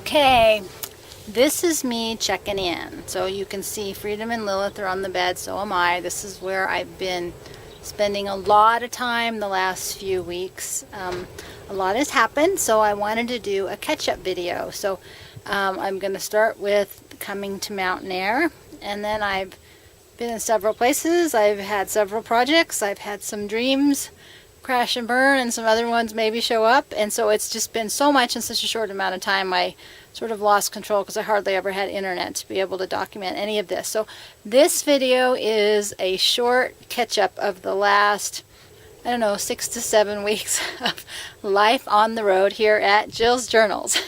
Okay, this is me checking in. So you can see Freedom and Lilith are on the bed, so am I. This is where I've been spending a lot of time the last few weeks. A lot has happened, so I wanted to do a catch-up video. So I'm going to start with coming to Mountainair, and then I've been in several places. I've had several projects. I've had some dreams crash and burn, and some other ones maybe show up, and so it's just been so much in such a short amount of time. I sort of lost control because I hardly ever had internet to be able to document any of this. So this video is a short catch-up of the last, I don't know, 6 to 7 weeks of life on the road here at Jill's Journals.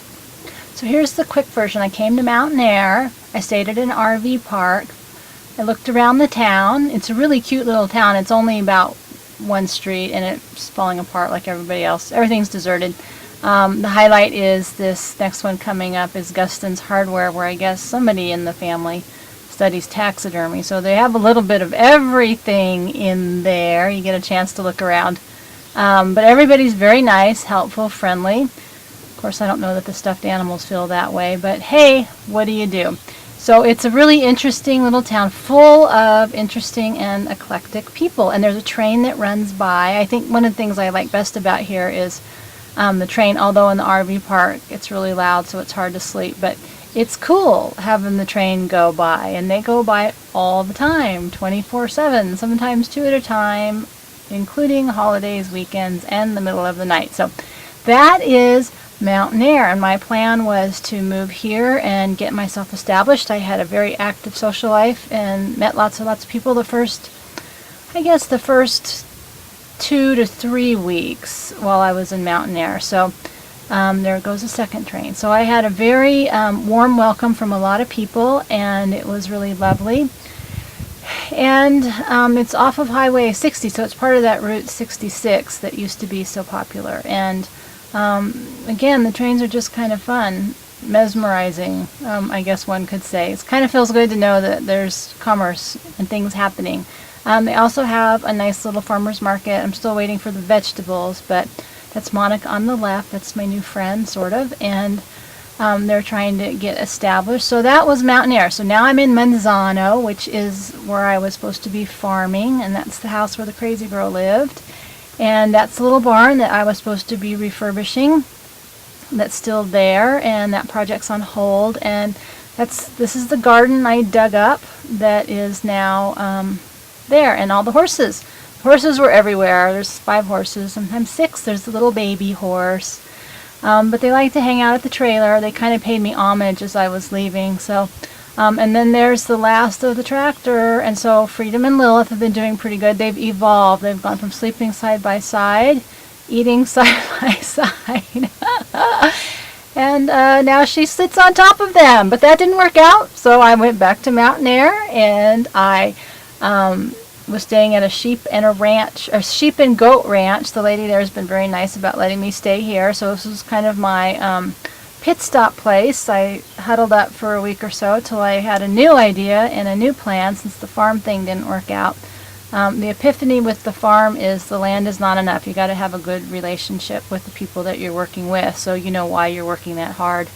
So here's the quick version. I came to Mountainair. I stayed at an RV park. I looked around the town. It's a really cute little town. It's only about one street and it's falling apart like everybody else. Everything's deserted. The highlight is this next one coming up is Guston's Hardware, where I guess somebody in the family studies taxidermy. So they have a little bit of everything in there. You get a chance to look around. But everybody's very nice, helpful, friendly. Of course, I don't know that the stuffed animals feel that way, but hey, what do you do? So it's a really interesting little town full of interesting and eclectic people. And there's a train that runs by. I think one of the things I like best about here is the train, although in the RV park it's really loud so it's hard to sleep. But it's cool having the train go by. And they go by all the time, 24/7, sometimes 2 at a time, including holidays, weekends, and the middle of the night. So that is Mountainair, and my plan was to move here and get myself established. I had a very active social life and met lots of people the first 2 to 3 weeks while I was in Mountainair. So there goes a second train. So I had a very warm welcome from a lot of people, and it was really lovely. And it's off of Highway 60, so it's part of that Route 66 that used to be so popular. And again, the trains are just kind of fun, mesmerizing, I guess one could say. It kind of feels good to know that there's commerce and things happening. They also have a nice little farmer's market. I'm still waiting for the vegetables, but that's Monica on the left. That's my new friend, sort of, and they're trying to get established. So that was Mountainair. So now I'm in Manzano, which is where I was supposed to be farming, and that's the house where the crazy girl lived. And that's the little barn that I was supposed to be refurbishing. That's still there, and that project's on hold. And this is the garden I dug up that is now there, and all the horses. Horses were everywhere. There's 5 horses, sometimes 6. There's the little baby horse. But they like to hang out at the trailer. They kind of paid me homage as I was leaving. So. And then there's the last of the tractor, and so Freedom and Lilith have been doing pretty good. They've evolved. They've gone from sleeping side by side, eating side by side, and now she sits on top of them. But that didn't work out, so I went back to Mountainair, and I was staying at a sheep and goat ranch. The lady there has been very nice about letting me stay here, so this was kind of my pit stop place. I huddled up for a week or so till I had a new idea and a new plan, since the farm thing didn't work out. The epiphany with the farm is the land is not enough. You got to have a good relationship with the people that you're working with, so you know why you're working that hard.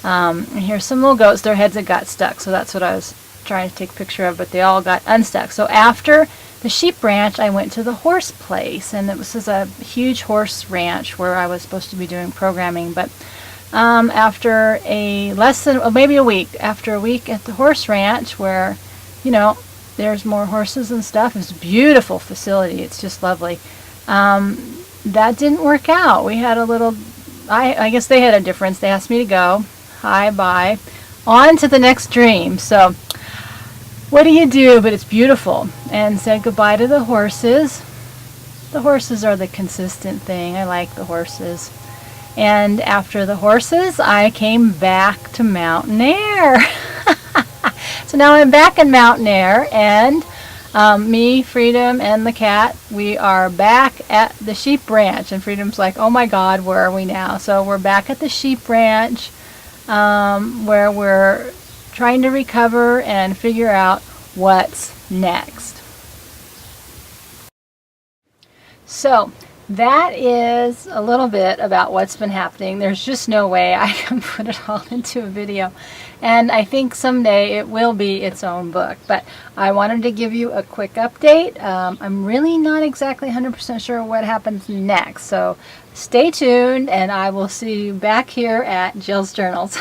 And here's some little goats. Their heads had got stuck, so that's what I was trying to take a picture of, but they all got unstuck. So after the sheep ranch, I went to the horse place, and this is a huge horse ranch where I was supposed to be doing programming. But after maybe a week at the horse ranch, where, you know, there's more horses and stuff. It's a beautiful facility. It's just lovely. That didn't work out. We had a little, I guess they had a difference. They asked me to go. Hi, bye. On to the next dream. So what do you do? But it's beautiful. And said goodbye to the horses. The horses are the consistent thing. I like the horses. And after the horses, I came back to Mountainair. So now I'm back in Mountainair, and me, Freedom, and the cat, we are back at the sheep ranch. And Freedom's like, oh my God, where are we now? So we're back at the sheep ranch, where we're trying to recover and figure out what's next. So that is a little bit about what's been happening. There's just no way I can put it all into a video. And I think someday it will be its own book. But I wanted to give you a quick update. I'm really not exactly 100% sure what happens next. So stay tuned, and I will see you back here at Jill's Journals.